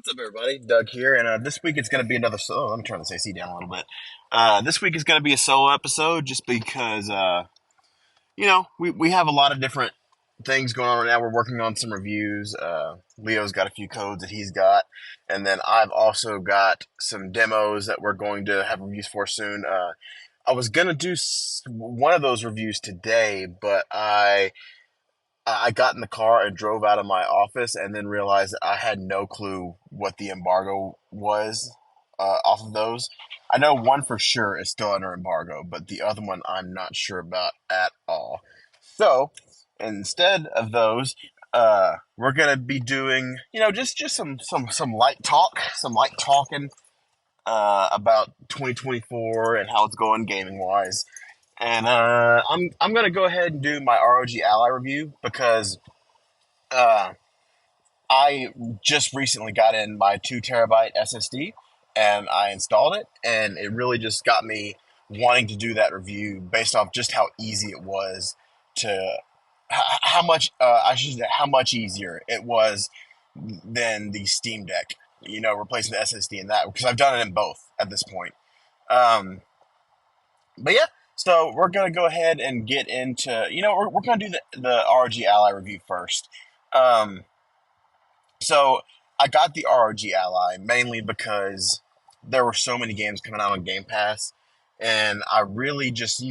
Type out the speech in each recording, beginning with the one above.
What's up, everybody? Doug here, and this week it's going to be another. Let me turn this AC down a little bit. This week is going to be a solo episode, just because we have a lot of different things going on right now. We're working on some reviews. Leo's got a few codes that he's got, and then I've also got some demos that we're going to have reviews for soon. I was gonna do one of those reviews today, but I got in the car and drove out of my office and then realized that I had no clue what the embargo was off of those. I know one for sure is still under embargo, but the other one I'm not sure about at all. So instead of those, we're gonna be doing, just some light talk, some light talking about 2024 and how it's going gaming wise. And I'm gonna go ahead and do my ROG Ally review because uh, I just recently got in my 2 terabyte SSD and I installed it, and it really just got me wanting to do that review based off just how easy it was to how much I should say how much easier it was than the Steam Deck. Replacing the SSD in that, because I've done it in both at this point. Um, but yeah, so we're gonna go ahead and get into we're gonna do the ROG Ally review first. Um, so I got the ROG Ally mainly because there were so many games coming out on Game Pass, and I really just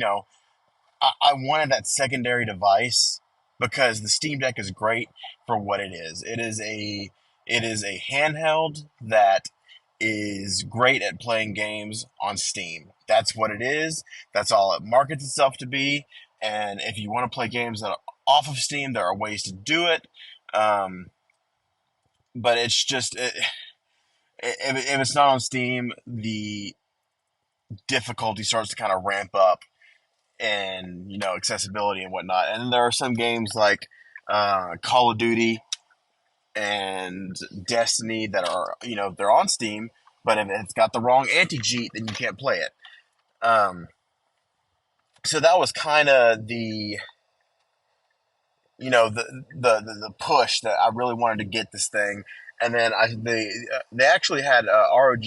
I wanted that secondary device because the Steam Deck is great for what it is. It is a handheld that is great at playing games on Steam. That's what it is. That's all it markets itself to be. And if you want to play games that are off of Steam, there are ways to do it. Um, but it's just if it's not on Steam, the difficulty starts to kind of ramp up, and accessibility and whatnot. And then there are some games like Call of Duty and Destiny that are they're on Steam, but if it's got the wrong anti cheat, then you can't play it. Um, so that was kind of the push that I really wanted to get this thing. And then they actually had ROG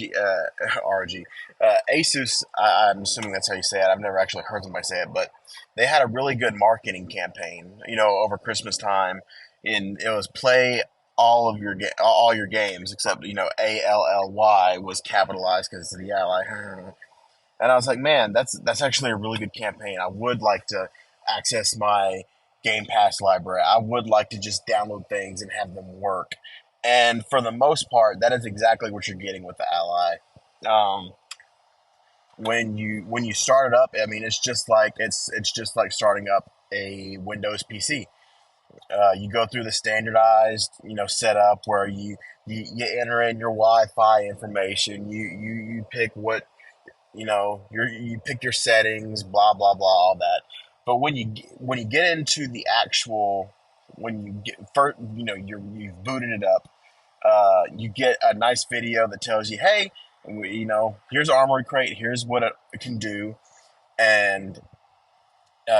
Asus. I'm assuming that's how you say it. I've never actually heard somebody say it, but they had a really good marketing campaign, over Christmas time, and it was play all your games except ALLY was capitalized because it's the ally. And I was like, man, that's actually a really good campaign. I would like to access my Game Pass library. I would like to just download things and have them work. And for the most part, that is exactly what you're getting with the Ally. Um, when you start it up, I mean, it's just like starting up a Windows PC. You go through the standardized, setup where you enter in your Wi-Fi information. You pick what you pick your settings, blah blah blah, all that. But when you get into the actual when you get first, you've booted it up. You get a nice video that tells you, hey, here's Armory Crate, here's what it can do, and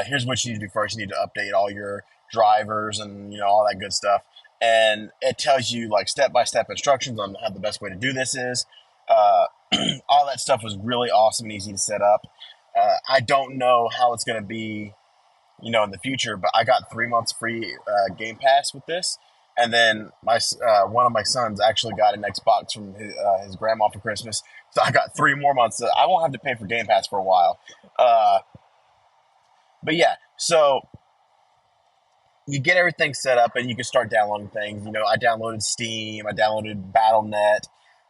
here's what you need to do first. You need to update all your drivers and all that good stuff. And it tells you like step by step instructions on how the best way to do this is. Uh, all that stuff was really awesome and easy to set up. I don't know how it's going to be, in the future, but I got 3 months free Game Pass with this. And then one of my sons actually got an Xbox from his grandma for Christmas, so I got 3 more months. I won't have to pay for Game Pass for a while. Uh, but yeah, so you get everything set up and you can start downloading things. I downloaded Steam, I downloaded BattleNet,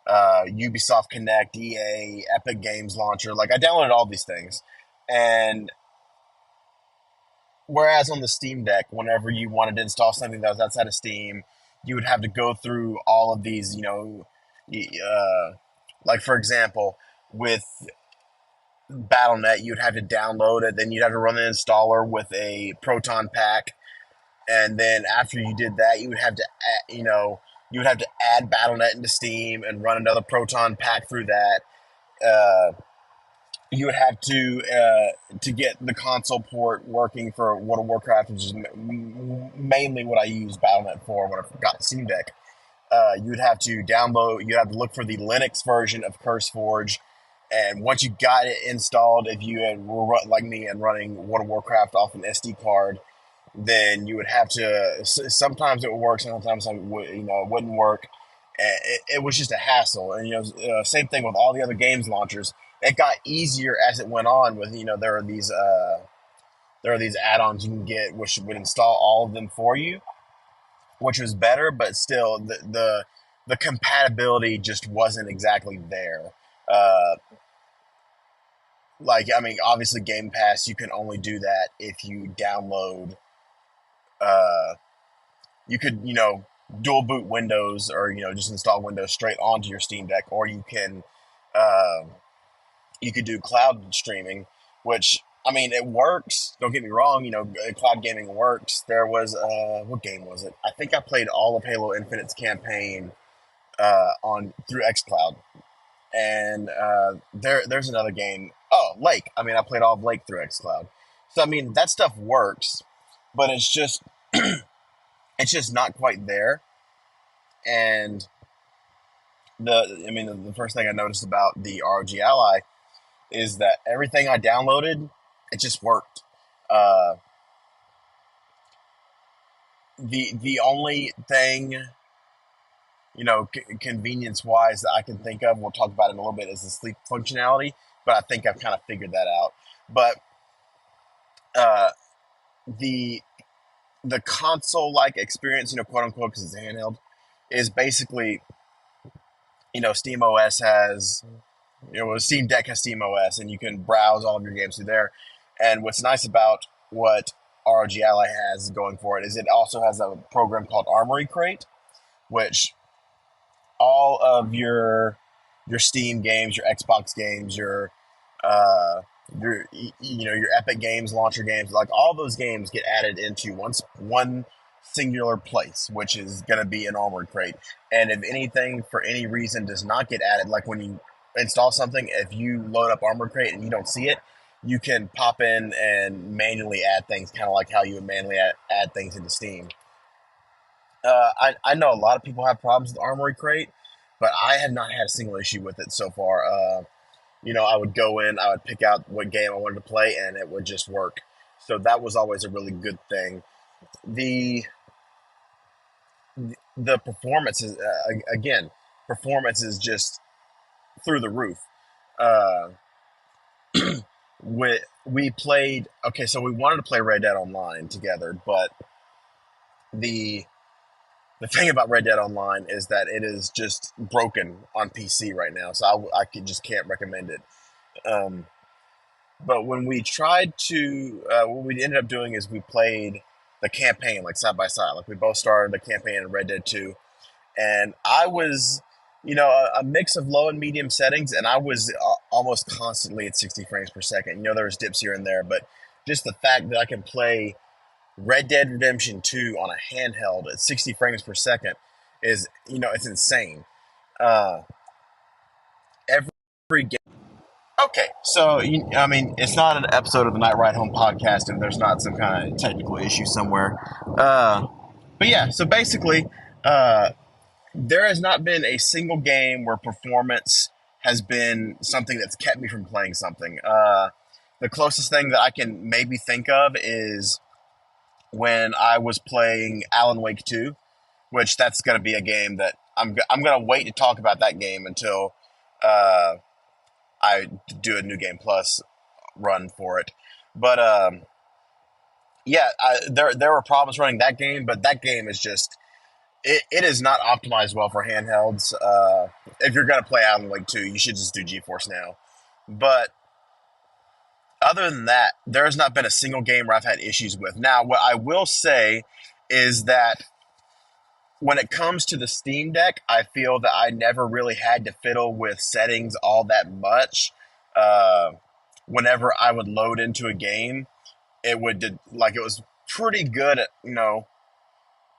Ubisoft Connect, EA, Epic Games Launcher. Like I downloaded all these things, and whereas on the Steam Deck, whenever you wanted to install something that was outside of Steam, you would have to go through all of these. Like for example, with BattleNet, you'd have to download it, then you'd have to run the installer with a Proton pack, and then after you did that, you would have to add BattleNet into Steam and run another Proton pack through that. Uh, you would have to get the console port working for World of Warcraft, which is mainly what I use BattleNet for when I got the Steam Deck. you'd have to download. You'd have to look for the Linux version of CurseForge, and once you got it installed, if you were like me and running World of Warcraft off an SD card, then you would have to. Sometimes it would work, sometimes it wouldn't work. It was just a hassle, and same thing with all the other games launchers. It got easier as it went on. With there are these add-ons you can get, which would install all of them for you, which was better, but still the compatibility just wasn't exactly there. Uh, like I mean, obviously Game Pass, you can only do that if you download. Uh, you could dual boot Windows, or just install Windows straight onto your Steam Deck, or uh, you could do cloud streaming, which I mean it works. Don't get me wrong, cloud gaming works. There was what game was it? I think I played all of Halo Infinite's campaign on through XCloud, and there's another game. Oh, Lake. I mean, I played all of Lake through XCloud. So I mean that stuff works, but it's just not quite there. And the first thing I noticed about the ROG Ally is that everything I downloaded, it just worked. Uh, the only thing, convenience wise that I can think of, we'll talk about it in a little bit, is the sleep functionality. But I think I've kind of figured that out. But uh, the the console like experience, quote unquote, because it's handheld, is basically, Steam OS has, Steam Deck has Steam OS, and you can browse all of your games through there. And what's nice about what ROG Ally has going for it is it also has a program called Armory Crate, which all of your Steam games, your Xbox games, uh, your Epic Games launcher games, like all those games get added into one singular place, which is going to be an Armory Crate. And if anything for any reason does not get added, like when you install something, if you load up Armory Crate and you don't see it, you can pop in and manually add things, kind of like how you would manually add things into Steam. I know a lot of people have problems with Armory Crate, but I have not had a single issue with it so far. I would go in, I would pick out what game I wanted to play, and it would just work. So that was always a really good thing. The the performance is again, performance is just through the roof. Uh, we played, okay, so we wanted to play Red Dead Online together, but the the thing about Red Dead Online is that it is just broken on PC right now, so just can't recommend it. Um, but when we tried to, what we ended up doing is we played the campaign like side by side. Like we both started the campaign in Red Dead 2, and I was, a mix of low and medium settings, and I was almost constantly at 60 frames per second. There was dips here and there, but just the fact that I can play Red Dead Redemption 2 on a handheld at 60 frames per second is, it's insane. Uh, every game. Okay, so I mean, it's not an episode of the Night Ride Home podcast if there's not some kind of technical issue somewhere. But yeah, so basically, there has not been a single game where performance has been something that's kept me from playing something. The closest thing that I can maybe think of is when I was playing Alan Wake 2, which that's going to be a game that I'm going to wait to talk about that game until uh, I do a New Game Plus run for it. But yeah, there were problems running that game, but that game is just it is not optimized well for handhelds. If you're going to play Alan Wake 2, you should just do GeForce Now. But other than that, there has not been a single game where I've had issues with. Now, what I will say is that when it comes to the Steam Deck, I feel that I never really had to fiddle with settings all that much. Uh, Whenever I would load into a game, it was pretty good at,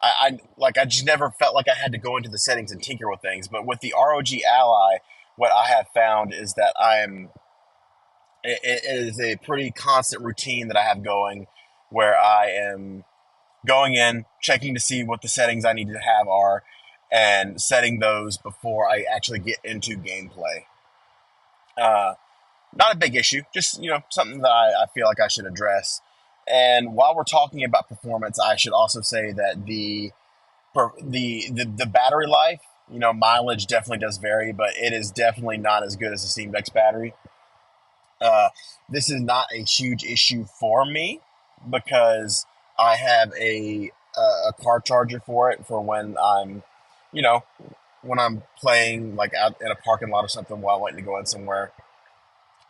I just never felt like I had to go into the settings and tinker with things. But with the ROG Ally, what I have found is that it is a pretty constant routine that I have going, where I am going in, checking to see what the settings I need to have are, and setting those before I actually get into gameplay. Uh, Not a big issue, just something that I feel like I should address. And while we're talking about performance, I should also say that the battery life, mileage definitely does vary, but it is definitely not as good as the Steam Deck's battery. Uh, this is not a huge issue for me because I have a car charger for it for you know, when I'm playing like out in a parking lot or something while waiting to go in somewhere,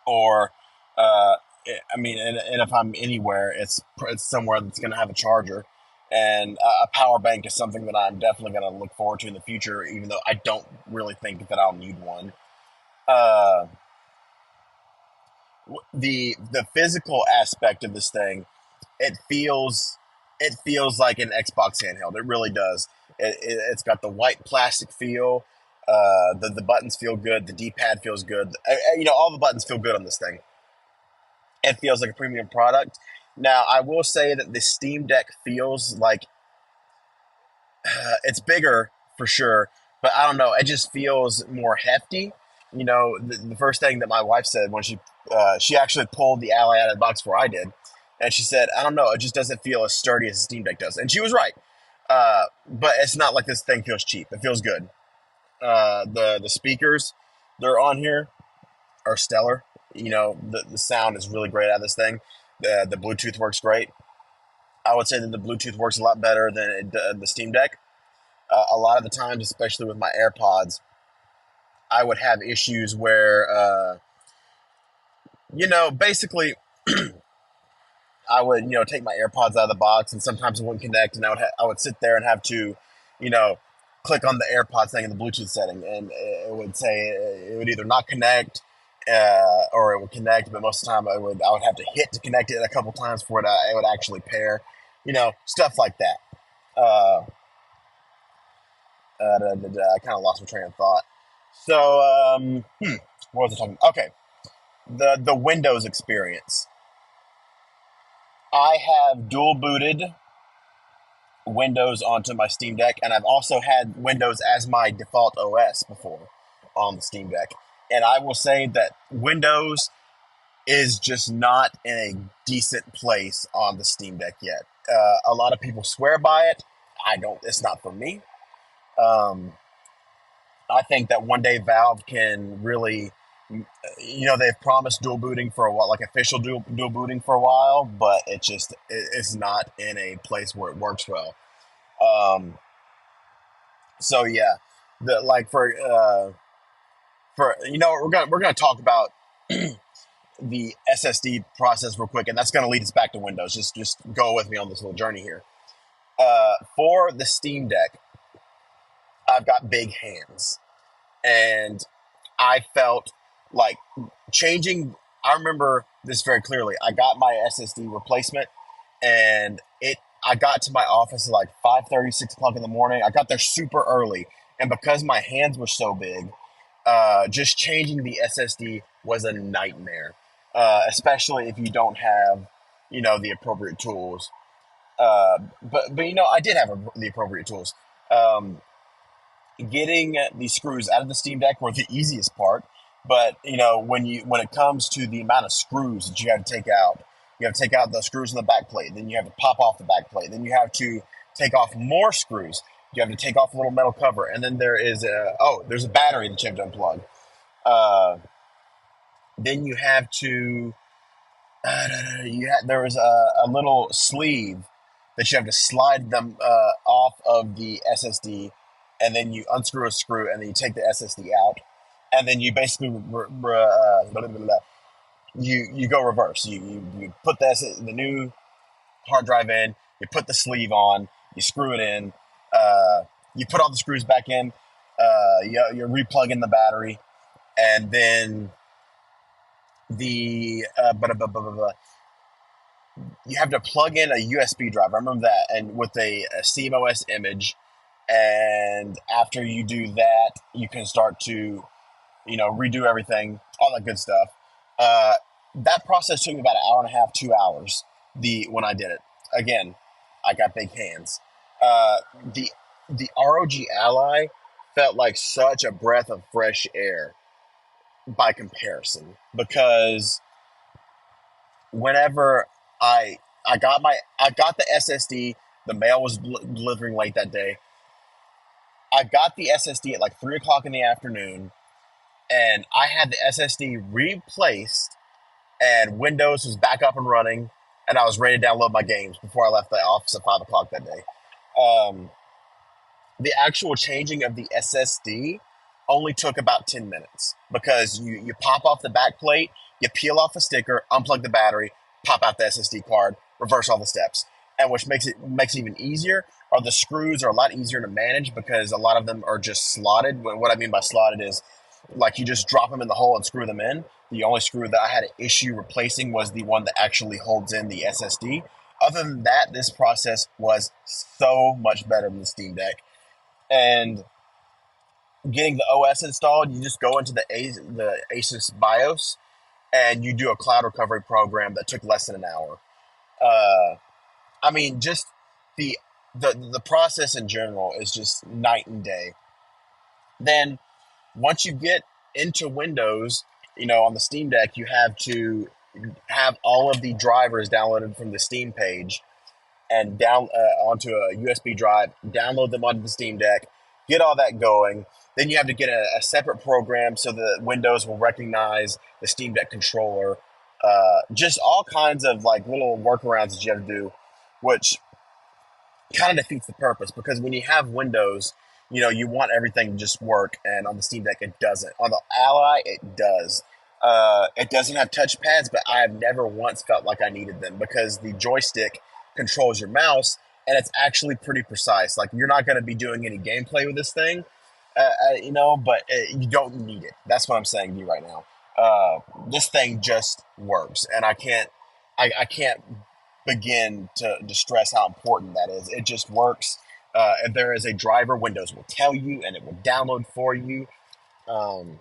or uh, and if I'm anywhere, it's somewhere that's going to have a charger. And a power bank is something that I'm definitely going to look forward to in the future, even though I don't really think that I'll need one. Uh, the physical aspect of this thing, it feels it feels like an Xbox handheld. It really does. It's got the white plastic feel. The buttons feel good. The D-pad feels good. All the buttons feel good on this thing. It feels like a premium product. Now, I will say that the Steam Deck feels like it's bigger for sure, but I don't know. It just feels more hefty. The first thing that my wife said when she actually pulled the Ally out of the box before I did, and she said, "I don't know. It just doesn't feel as sturdy as the Steam Deck does," and she was right. But it's not like this thing feels cheap. It feels good. The speakers they're on here are stellar. The sound is really great out of this thing. The Bluetooth works great. I would say that the Bluetooth works a lot better than the Steam Deck. A lot of the times, especially with my AirPods, I would have issues where, basically, I would, take my AirPods out of the box, and sometimes it wouldn't connect, and I would sit there and have to, you know, click on the AirPods thing in the Bluetooth setting, and it would say it would either not connect, or it would connect, but most of the time I would have to hit to connect it a couple times for it would actually pair, stuff like that. Uh, I kind of lost my train of thought. So, what was I talking? Okay, the Windows experience. I have dual booted Windows onto my Steam Deck, and I've also had Windows as my default OS before on the Steam Deck. And I will say that Windows is just not in a decent place on the Steam Deck yet. A lot of people swear by it. I don't. It's not for me. Um, I think that one day Valve can really, they've promised dual booting for a while, like official dual booting for a while, but it's not in a place where it works well. Um, so yeah, the like for we're gonna talk about the SSD process real quick, and that's gonna lead us back to Windows. Just go with me on this little journey here. For the Steam Deck, I've got big hands, and I felt like changing. I remember this very clearly. I got my SSD replacement, and I got to my office at like 5:30, 6 o'clock in the morning. I got there super early, and because my hands were so big, just changing the SSD was a nightmare, especially if you don't have, the appropriate tools. But I did have the appropriate tools. Getting the screws out of the Steam Deck were the easiest part. But when it comes to the amount of screws that you have to take out, you have to take out the screws in the back plate. Then you have to pop off the back plate. Then you have to take off more screws. You have to take off a little metal cover, and then there's a battery that you have to unplug. Uh, then you have to there was a little sleeve that you have to slide them off of the SSD, and then you unscrew a screw, and then you take the SSD out, and then you basically you go reverse. You put the new hard drive in, you put the sleeve on, you screw it in, you put all the screws back in, you're replugging the battery, and then the you have to plug in a USB drive. I remember that, and with a CMOS image. And after you do that, you can start to, redo everything, all that good stuff. Uh, that process took me about an hour and a half, 2 hours. When I did it, again, I got big hands. The the ROG Ally felt like such a breath of fresh air by comparison, because whenever I I got the SSD, the mail was delivering late that day. I got the SSD at like 3 o'clock in the afternoon, and I had the SSD replaced, and Windows was back up and running, and I was ready to download my games before I left the office at 5 o'clock that day. Um, the actual changing of the SSD only took about 10 minutes, because you pop off the back plate, you peel off a sticker, unplug the battery, pop out the SSD card, reverse all the steps. And which makes it even easier are the screws are a lot easier to manage, because a lot of them are just slotted. What I mean by slotted is like you just drop them in the hole and screw them in. The only screw that I had an issue replacing was the one that actually holds in the SSD. Other than that, this process was so much better than the Steam Deck. And getting the OS installed, you just go into the Asus BIOS, and you do a cloud recovery program that took less than an hour. Uh, I mean, just the the process in general is just night and day. Then once you get into Windows, on the Steam Deck, you have to have all of the drivers downloaded from the Steam page and down onto a USB drive, download them onto the Steam Deck, get all that going. Then you have to get a separate program so that Windows will recognize the Steam Deck controller. Just all kinds of like little workarounds that you have to do, which kind of defeats the purpose, because when you have Windows, you want everything to just work, and on the Steam Deck it doesn't. On the Ally it does. It doesn't have touch pads, but I have never once felt like I needed them, because the joystick controls your mouse, and it's actually pretty precise. Like, you're not going to be doing any gameplay with this thing, but you don't need it. That's what I'm saying to you right now. This thing just works, and I can't begin to stress how important that is. It just works. If there is a driver, Windows will tell you, and it will download for you. Um,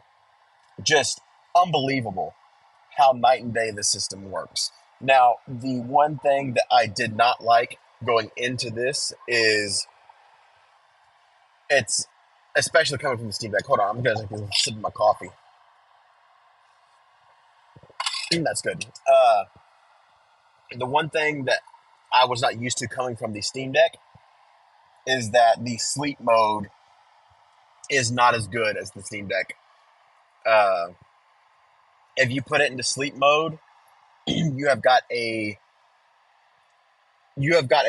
just unbelievable how night and day the system works. Now, the one thing that I did not like going into this is it's, especially coming from the Steam Deck. Hold on, I'm going to take a sip of my coffee. That's good. The one thing that I was not used to coming from the Steam Deck is that the sleep mode is not as good as the Steam Deck. Uh, if you put it into sleep mode, you have got a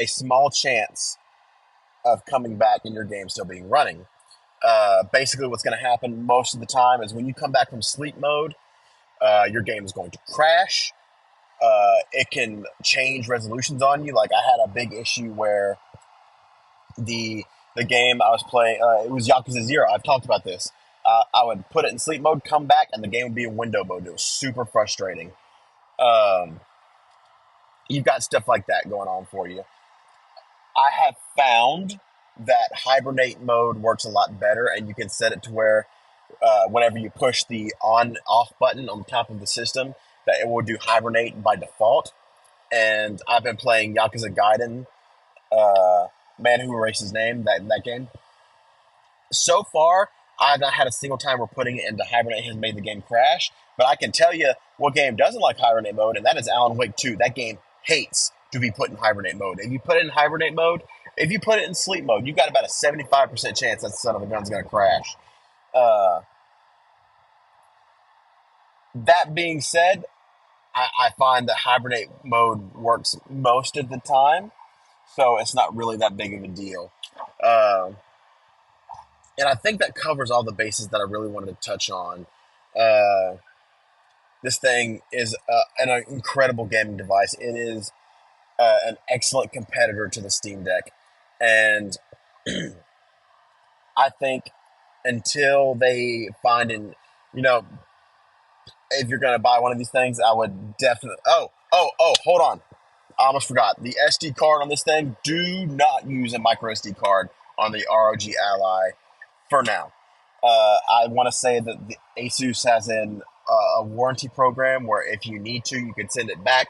small chance of coming back and your game still being running. Basically, what's going to happen most of the time is when you come back from sleep mode, your game is going to crash. It can change resolutions on you. Like, I had a big issue where the game I was playing, it was Yakuza 0. I've talked about this. I would put it in sleep mode, come back, and the game would be in window mode. It was super frustrating. Um, you've got stuff like that going on for you. I have found that hibernate mode works a lot better, and you can set it to where whenever you push the on-off button on the top of the system, that it will do hibernate by default. And I've been playing Yakuza Gaiden, Man Who Erased His Name, that game. So far, I've not had a single time where putting it into hibernate has made the game crash. But I can tell you what game doesn't like hibernate mode, and that is Alan Wake 2. That game hates to be put in hibernate mode. If you put it in hibernate mode, if you put it in sleep mode, you've got about a 75% chance that son of a gun's going to crash. Uh, that being said, I find that hibernate mode works most of the time, so it's not really that big of a deal. Um, and I think that covers all the bases that I really wanted to touch on. Uh, this thing is an incredible gaming device. It is an excellent competitor to the Steam Deck, and I think until they find if you're going to buy one of these things, I would definitely. Oh, hold on. I almost forgot. The SD card on this thing, do not use a micro SD card on the ROG Ally for now. I want to say that the Asus has a warranty program where if you need to, you can send it back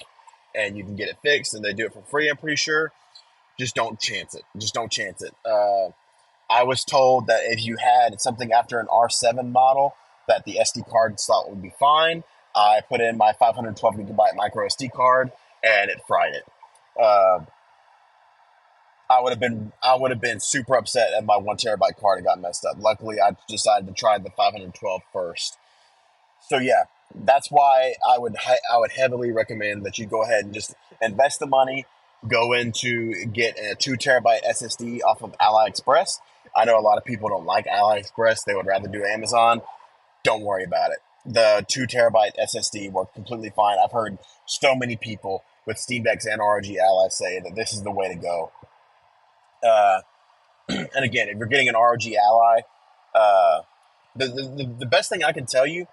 and you can get it fixed, and they do it for free, I'm pretty sure. Just don't chance it. I was told that if you had something after an R7 model, that the SD card slot would be fine. I put in my 512 gigabyte micro SD card, and it fried it. Uh, I would have been super upset if my 1 terabyte card had got messed up. Luckily, I decided to try the 512 first. So yeah, that's why I would heavily recommend that you go ahead and just invest the money, go into get a 2 terabyte SSD off of AliExpress. I know a lot of people don't like AliExpress; they would rather do Amazon. Don't worry about it. The 2 terabyte SSD worked completely fine. I've heard so many people with Steam Decks and ROG Ally say that this is the way to go. Uh, and again, if you're getting an ROG Ally, uh, the best thing I can tell you,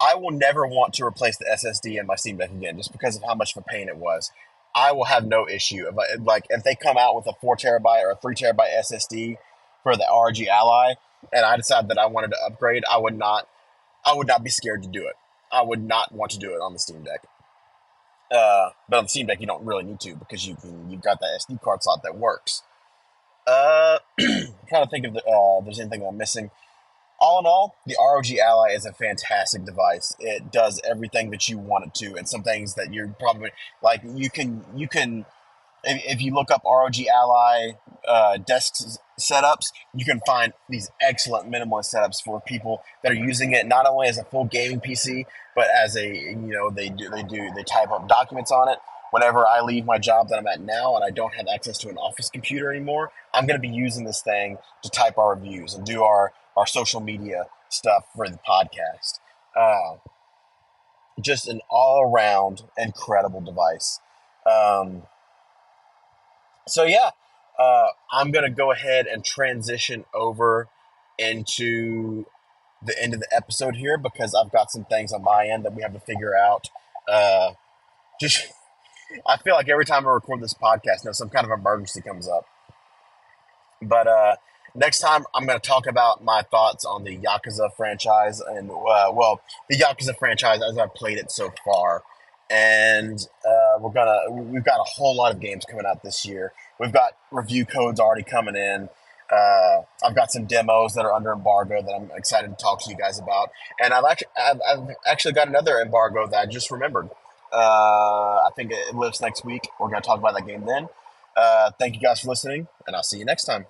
I will never want to replace the SSD in my Steam Deck again, just because of how much of a pain it was. I will have no issue if they come out with a 4 terabyte or a 3 terabyte SSD for the ROG Ally, and I decide that I wanted to upgrade. I would not be scared to do it. I would not want to do it on the Steam Deck. But on the Steam Deck, you don't really need to because you've got that SD card slot that works. I'm trying to think if there's anything I'm missing. All in all, the ROG Ally is a fantastic device. It does everything that you want it to, and some things that you're probably like. You can if you look up ROG Ally desk setups, you can find these excellent minimalist setups for people that are using it not only as a full gaming PC, but as they type up documents on it. Whenever I leave my job that I'm at now and I don't have access to an office computer anymore, I'm going to be using this thing to type our reviews and do our social media stuff for the podcast. Uh, just an all around incredible device. Um, so yeah, I'm gonna go ahead and transition over into the end of the episode here because I've got some things on my end that we have to figure out. Uh, just I feel like every time I record this podcast, some kind of emergency comes up. But next time, I'm going to talk about my thoughts on the Yakuza franchise and, the Yakuza franchise as I've played it so far. And we've got a whole lot of games coming out this year. We've got review codes already coming in. I've got some demos that are under embargo that I'm excited to talk to you guys about. And I've actually got another embargo that I just remembered. I think it lives next week. We're going to talk about that game then. Thank you guys for listening, and I'll see you next time.